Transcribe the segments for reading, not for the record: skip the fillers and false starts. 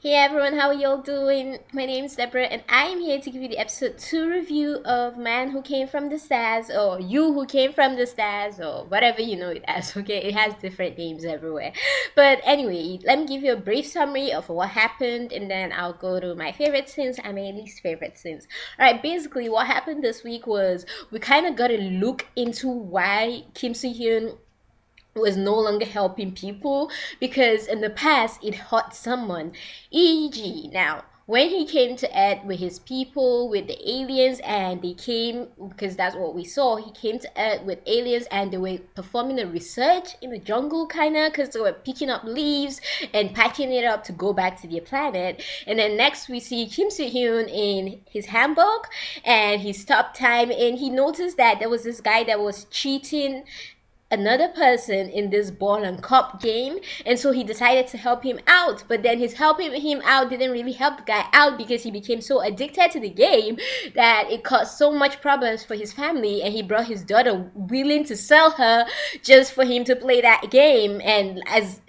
Hey everyone, how are y'all doing? My name is Deborah and I am here to give you the episode 2 review of Man Who Came From the Stars or You Who Came From the Stars or whatever you know it as, okay? It has different names everywhere. But anyway, let me give you a brief summary of what happened and then I'll go to my favorite scenes and my least favorite scenes. Alright, basically what happened this week was we kind of got a look into why Kim Soo-hyun was no longer helping people because in the past it hurt someone. E.g., now when he came to Earth with his people, with the aliens, and they came because that's what we saw. He came to Earth with aliens, and they were performing a research in the jungle, kinda, because they were picking up leaves and packing it up to go back to their planet. And then next we see Kim Soo-hyun in his handbook, and he stopped time, and he noticed that there was this guy that was cheating another person in this ball and cup game, and so he decided to help him out. But then his helping him out didn't really help the guy out because he became so addicted to the game that it caused so much problems for his family, and he brought his daughter willing to sell her just for him to play that game. And as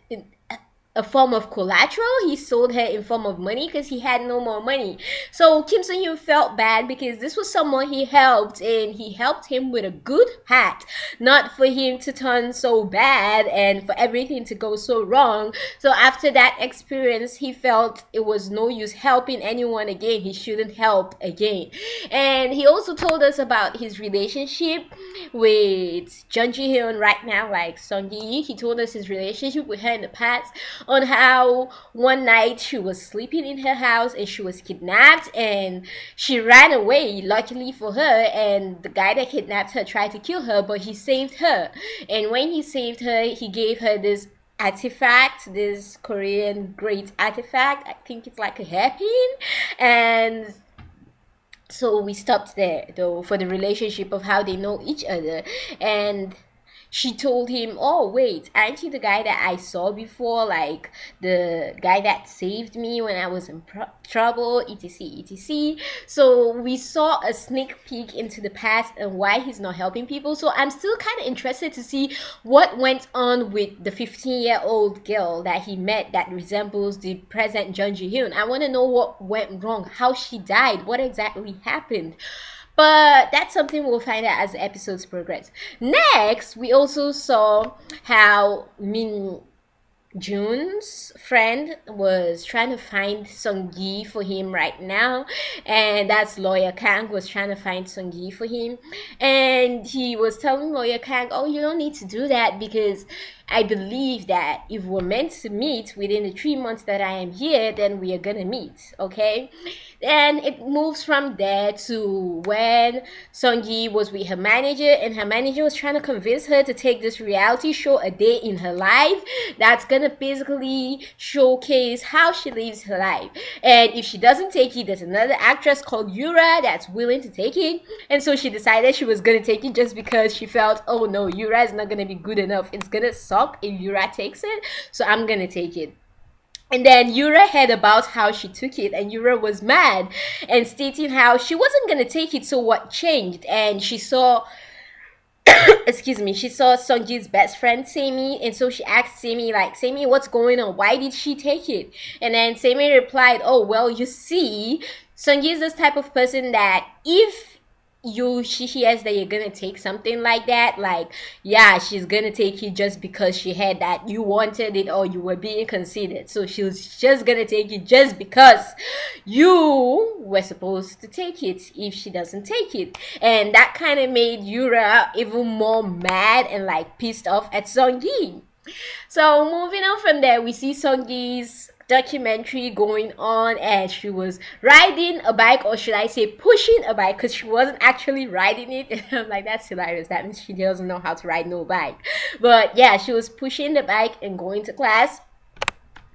a form of collateral, he sold her in form of money because he had no more money. So Kim Soo-hyun felt bad because this was someone he helped, and he helped him with a good heart, not for him to turn so bad and for everything to go so wrong. So after that experience, he felt it was no use helping anyone again. He shouldn't help again. And he also told us about his relationship with Jung Ji-hyun right now, like Sung-gi. He told us his relationship with her in the past, on how one night she was sleeping in her house and she was kidnapped and she ran away, luckily for her, and the guy that kidnapped her tried to kill her, but he saved her. And when he saved her, he gave her this artifact, this Korean great artifact. I think it's like a hairpin. And so we stopped there though for the relationship of how they know each other. And she told him, oh wait, aren't you the guy that I saw before, like the guy that saved me when I was in trouble, etc, etc. So we saw a sneak peek into the past and why he's not helping people. So I'm still kind of interested to see what went on with the 15-year-old girl that he met that resembles the present Jung Ji-hyun. I want to know what went wrong, how she died, what exactly happened. But that's something we'll find out as the episodes progress. Next, we also saw how Min Joon's friend was trying to find Sung-gi for him right now, and that's Lawyer Kang was trying to find Sung-gi for him, and he was telling Lawyer Kang, oh, you don't need to do that because I believe that if we're meant to meet within the 3 months that I am here, then we are gonna meet, okay? And it moves from there to when Sung-gi was with her manager, and her manager was trying to convince her to take this reality show, A Day in Her Life, that's gonna basically showcase how she lives her life. And if she doesn't take it, there's another actress called Yura that's willing to take it. And so she decided she was gonna take it just because she felt, oh no, Yura is not gonna be good enough. It's gonna suck if Yura takes it, so I'm gonna take it. And then Yura heard about how she took it, and Yura was mad and stating how she wasn't gonna take it, so what changed? And she saw excuse me, she saw Sungji's best friend Sammy, and so she asked Sammy, like, Sammy, what's going on? Why did she take it? And then Sammy replied, oh, well, you see, Sungji is this type of person that if she hears that you're gonna take something like that, like, yeah, she's gonna take it just because she heard that you wanted it or you were being considered. So she was just gonna take it just because you were supposed to take it if she doesn't take it. And that kind of made Yura even more mad and like pissed off at Sunggi. So moving on from there, we see Sunggi's documentary going on, and she was riding a bike, or should I say pushing a bike, because she wasn't actually riding it. And I'm like, that's hilarious, that means she doesn't know how to ride no bike. But yeah, she was pushing the bike and going to class,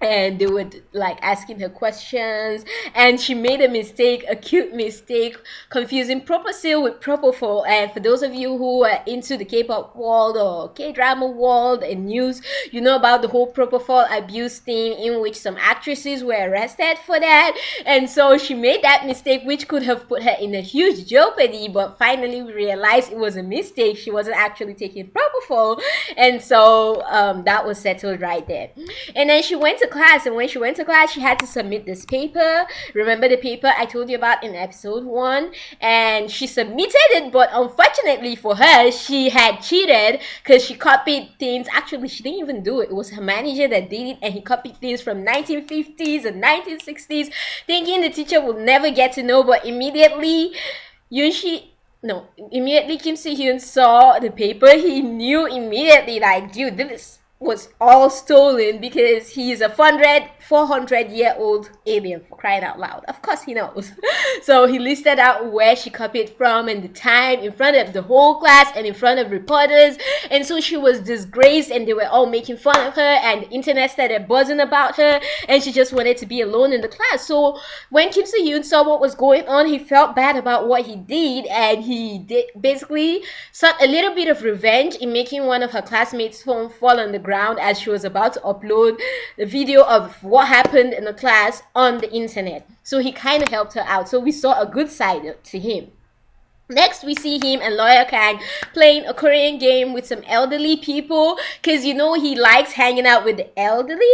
and they would like asking her questions, and she made a mistake, a cute mistake, confusing propofol with propofol. And for those of you who are into the K-pop world or K-drama world and news, you know about the whole propofol abuse thing, in which some actresses were arrested for that. And so she made that mistake, which could have put her in a huge jeopardy, but finally we realized it was a mistake. She wasn't actually taking propofol, and so that was settled right there. And then she went to class, and when she went to class, she had to submit this paper. Remember the paper I told you about in episode 1? And she submitted it, but unfortunately for her, she had cheated because she copied things. Actually, she didn't even do it. It was her manager that did it, and he copied things from 1950s and 1960s, thinking the teacher would never get to know. But immediately, immediately Kim Soo-hyun saw the paper. He knew immediately, like, dude, this was all stolen because he's a 400-year-old alien, for crying out loud. Of course he knows. So he listed out where she copied from and the time in front of the whole class and in front of reporters. And so she was disgraced, and they were all making fun of her, and the internet started buzzing about her, and she just wanted to be alone in the class. So when Kim Soo-hyun saw what was going on, he felt bad about what he did, and he basically sought a little bit of revenge in making one of her classmates' phone fall on the ground as she was about to upload the video of what happened in the class on the internet. So he kind of helped her out. So we saw a good side to him. Next, we see him and Lawyer Kang playing a Korean game with some elderly people, because you know he likes hanging out with the elderly.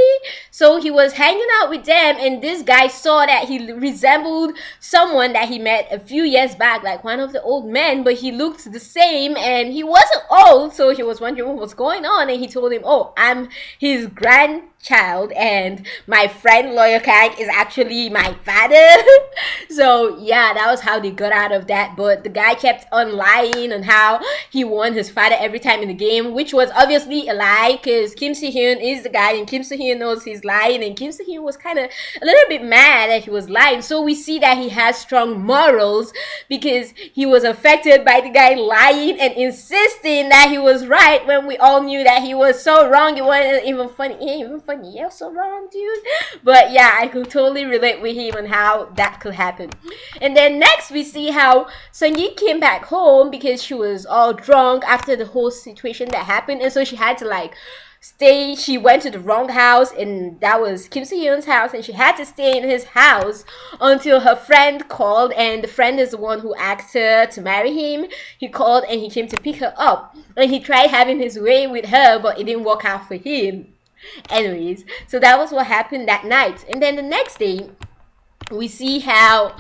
So he was hanging out with them, and this guy saw that he resembled someone that he met a few years back, like one of the old men, but he looked the same, and he wasn't old. So he was wondering what was going on, and he told him, oh, I'm his grandchild, and my friend Lawyer Kang is actually my father. So yeah, that was how they got out of that. But the guy kept on lying on how he won his father every time in the game, which was obviously a lie, because Kim Soo-hyun is the guy, and Kim Soo-hyun knows he's lying, and Kim Soo-hyun was kind of a little bit mad that he was lying. So we see that he has strong morals, because he was affected by the guy lying and insisting that he was right when we all knew that he was so wrong. It wasn't even funny. It ain't even funny. You're so wrong, dude. But yeah, I could totally relate with him on how that could happen. And then next we see how Sung-yi came back home because she was all drunk after the whole situation that happened, and so she had to like stay. She went to the wrong house, and that was Kim Soo-hyun's house, and she had to stay in his house until her friend called, and the friend is the one who asked her to marry him. He called and he came to pick her up, and he tried having his way with her, but it didn't work out for him. Anyways, so that was what happened that night. And then the next day we see how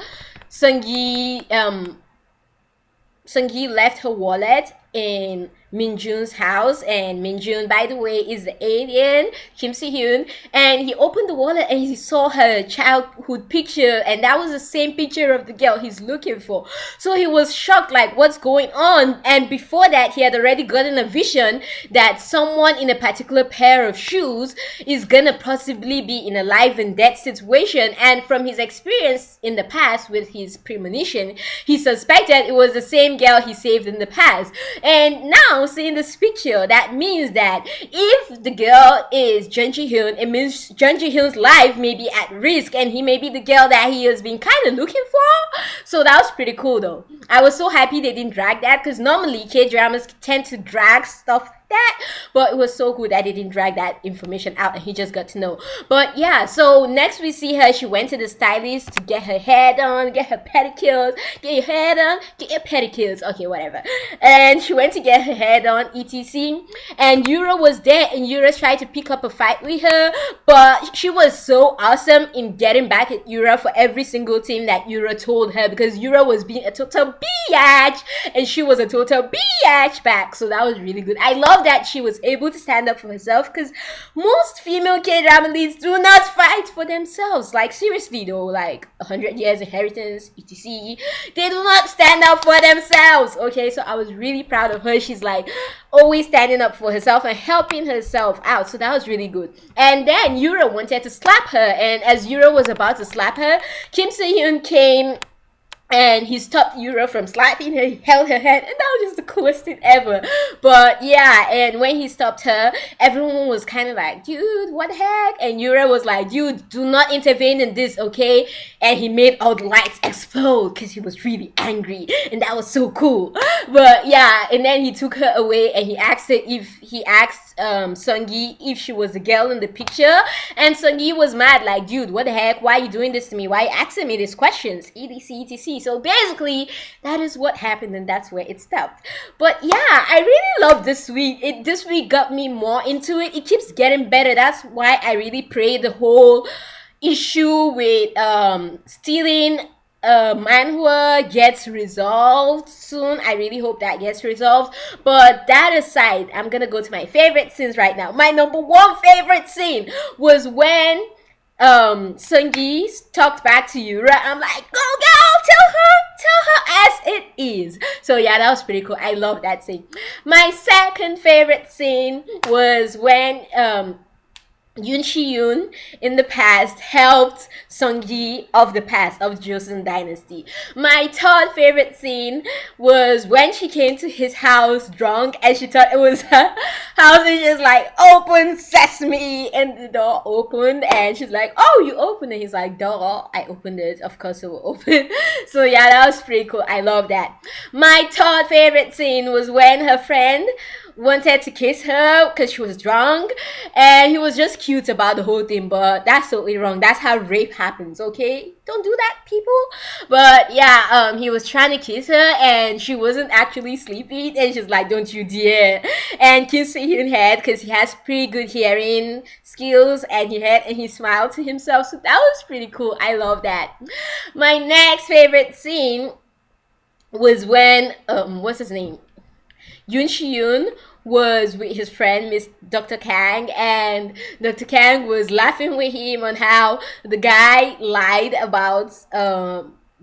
Sung-yi left her wallet in Min Joon's house, and Min Joon, by the way, is the alien, Kim Soo-hyun, and he opened the wallet and he saw her childhood picture, and that was the same picture of the girl he's looking for. So he was shocked, like, what's going on? And before that, he had already gotten a vision that someone in a particular pair of shoes is gonna possibly be in a life and death situation, and from his experience in the past with his premonition, he suspected it was the same girl he saved in the past. And now, seeing this picture, that means that if the girl is Jung Ji-hyun, it means Jung Ji-hyun's life may be at risk, and he may be the girl that he has been kind of looking for. So that was pretty cool though. I was so happy they didn't drag that, because normally K-dramas tend to drag stuff that, but it was so good that they didn't drag that information out and he just got to know. But yeah, so next we see her, she went to the stylist to get her hair done, get her pedicures, get your hair done, get your pedicures, okay, whatever. And she went to get her hair done, etc. And Yura was there, and Yura tried to pick up a fight with her, but she was so awesome in getting back at Yura for every single thing that Yura told her, because Yura was being a total biatch and she was a total biatch back. So that was really good. I love that she was able to stand up for herself, because most female K-drama leads do not fight for themselves. Like, seriously though, like 100 years inheritance, etc. They do not stand up for themselves. Okay, so I was really proud of her. She's like always standing up for herself and helping herself out. So that was really good. And then Yura wanted to slap her, and as Yura was about to slap her, Kim Soo-hyun came and he stopped Yura from slapping her. He held her hand, and that was just the coolest thing ever. But yeah, and when he stopped her, everyone was kind of like, dude, what the heck? And Yura was like, dude, do not intervene in this, okay? And he made all the lights explode because he was really angry, and that was so cool. But yeah, and then he took her away, and he asked her if he asked Sungi if she was a girl in the picture, and Sungi was mad, like, dude, what the heck, why are you doing this to me, why are you asking me these questions, etc. So basically that is what happened, and that's where it stopped. But yeah, I really love this week. This week got me more into it. It keeps getting better. That's why I really pray the whole issue with stealing manhwa gets resolved soon. I really hope that gets resolved. But that aside, I'm gonna go to my favorite scenes right now. My number one favorite scene was when Sungi talked back to Yura. I'm like, go girl, tell her as it is. So yeah, that was pretty cool. I love that scene. My second favorite scene was when Yoon in the past helped Sungi of the past of Joseon Dynasty. My third favorite scene was when she came to his house drunk and she thought it was her house, and she's like, open sesame, and the door opened and she's like, oh, you opened it. He's like, duh, I opened it, of course it will open. So yeah, that was pretty cool. I love that. My third favorite scene was when her friend wanted to kiss her because she was drunk, and he was just cute about the whole thing, but that's totally wrong. That's how rape happens, okay? Don't do that, people. But yeah, he was trying to kiss her and she wasn't actually sleeping, and she's like, don't you dare. And Kim Se-hyun had, because he has pretty good hearing skills, and he smiled to himself, so that was pretty cool. I love that. My next favorite scene was when what's his name, Yoon was with his friend Miss Dr. Kang, and Dr. Kang was laughing with him on how the guy lied about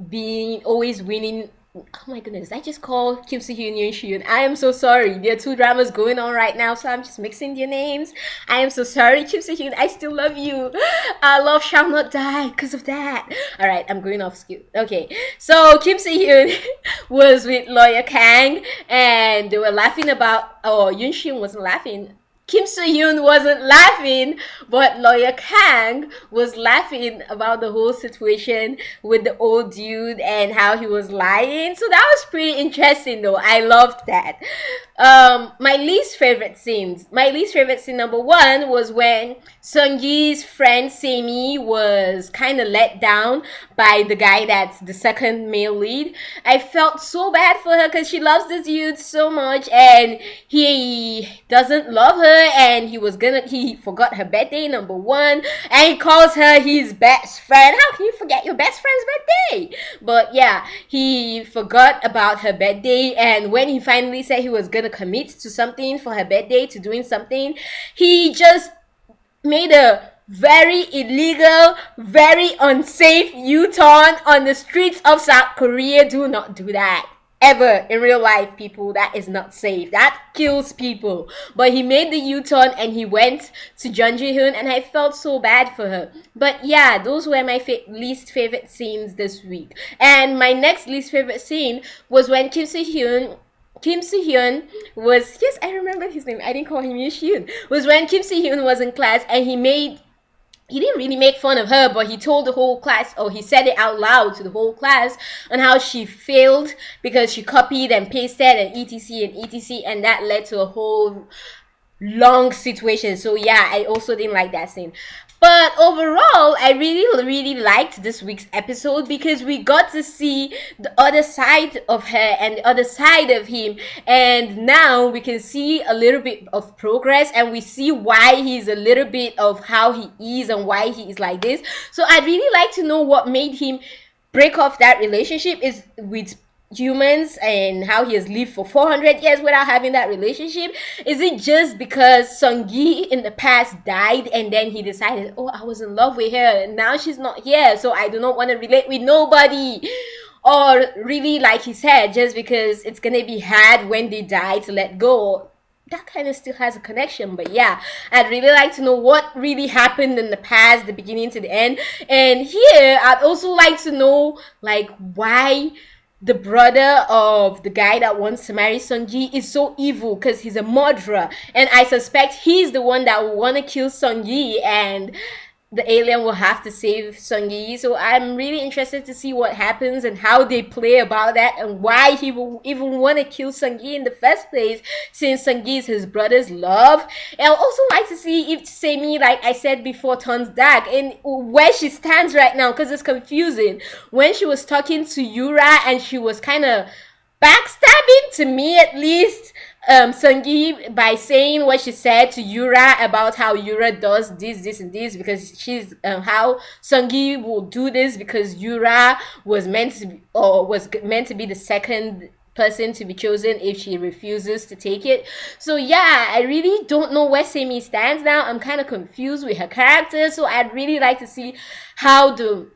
being always winning. Oh my goodness, I just called Kim Se-hyun Yoon Shi-yoon. I am so sorry. There are two dramas going on right now, so I'm just mixing their names. I am so sorry, Kim Se-hyun. I still love you. Our love shall not die because of that. Alright, I'm going off script. Okay, so Kim Se-hyun was with lawyer Kang, and they were laughing about, oh, Yoon Shi-yoon wasn't laughing. Kim Se-hyun wasn't laughing, but lawyer Kang was laughing about the whole situation with the old dude and how he was lying. So that was pretty interesting though. I loved that. My least favorite scene number one was when Sungi's friend Semi was kind of let down by the guy that's the second male lead. I felt so bad for her because she loves this dude so much, and he doesn't love her, and he forgot her birthday, number one, and he calls her his best friend. How can you forget your best friend's birthday? But yeah, he forgot about her birthday, and when he finally said he was gonna commit to something for her birthday, to doing something, he just made a very illegal, very unsafe U-turn on the streets of South Korea. Do not do that ever in real life, people. That is not safe. That kills people. But he made the U-turn and he went to Jung Ji-hoon, and I felt so bad for her. But yeah, those were my least favorite scenes this week. And my next least favorite scene was when Kim Se-hyun was, yes, I remember his name. I didn't call him Yoon Shi-yoon. Was when Kim Se-hyun was in class, and he didn't really make fun of her, but he told the whole class, or he said it out loud to the whole class, on how she failed because she copied and pasted and etc, and that led to a whole long situation. So yeah, I also didn't like that scene. But overall, I really liked this week's episode because we got to see the other side of her and the other side of him. And now we can see a little bit of progress, and we see why he's a little bit of how he is and why he is like this. So I'd really like to know what made him break off that relationship is with humans, and how he has lived for 400 years without having that relationship. Is it just because Sungi in the past died and then he decided, oh, I was in love with her and now she's not here, so I do not want to relate with nobody? Or really, like he said, just because it's gonna be hard when they die to let go? That kind of still has a connection. But yeah, I'd really like to know what really happened in the past, the beginning to the end. And here I'd also like to know, like, why the brother of the guy that wants to marry Sungi is so evil, because he's a murderer, and I suspect he's the one that will want to kill Sungi. And the alien will have to save Sung-gi. So I'm really interested to see what happens and how they play about that and why he will even want to kill Sung-gi in the first place, since Sung-gi is his brother's love. And I'll also like to see if Semi, like I said before, turns dark and where she stands right now, because it's confusing. When she was talking to Yura and she was kind of backstabbing, to me at least, Sung-gi, by saying what she said to Yura about how Yura does this and this, because she's how Sung-gi will do this because Yura was meant to be, or was meant to be the second person to be chosen if she refuses to take it. So yeah, I really don't know where Semi stands now. I'm kind of confused with her character, so I'd really like to see how the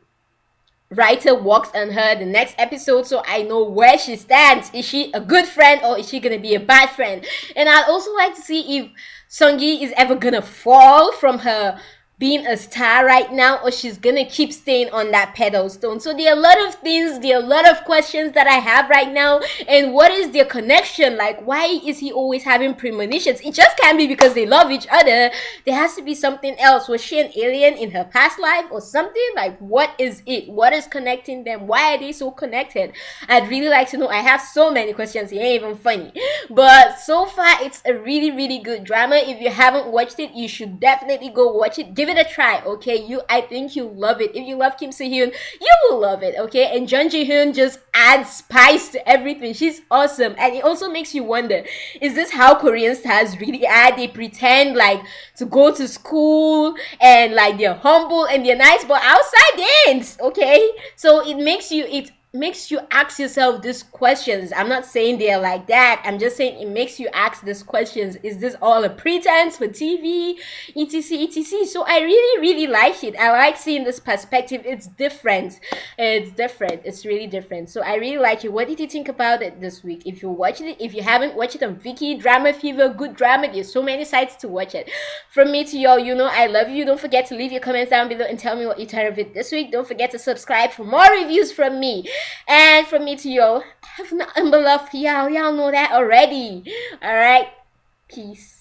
writer walks on her the next episode, so I know where she stands. Is she a good friend or is she gonna be a bad friend? And I'd also like to see if Sung-gi is ever gonna fall from her being a star right now, or she's gonna keep staying on that pedestal. So there are a lot of things, there are a lot of questions that I have right now. And what is their connection? Like, why is he always having premonitions? It just can't be because they love each other. There has to be something else. Was she an alien in her past life or something? Like, what is it? What is connecting them? Why are they so connected? I'd really like to know. I have so many questions. It ain't even funny. But so far, it's a really, really good drama. If you haven't watched it, you should definitely go watch it. Give it a try, okay? I think you'll love it. If you love Kim Soo-hyun, you will love it, okay? And Jung Ji-hyun just adds spice to everything. She's awesome. And it also makes you wonder, is this how Korean stars really are? They pretend like to go to school and like they're humble and they're nice, but outside they ain't, okay? So it makes you ask yourself these questions. I'm not saying they're like that. I'm just saying it makes you ask these questions. Is this all a pretense for TV? etc, etc. So I really, really like it. I like seeing this perspective. It's different. It's really different. So I really like it. What did you think about it this week? If you watched it, if you haven't watched it on Viki, Drama Fever, good drama, there's so many sites to watch it. From me to y'all, you know I love you. Don't forget to leave your comments down below and tell me what you thought of it this week. Don't forget to subscribe for more reviews from me. And from me to y'all, have nothing but love for y'all. Y'all know that already. Alright, peace.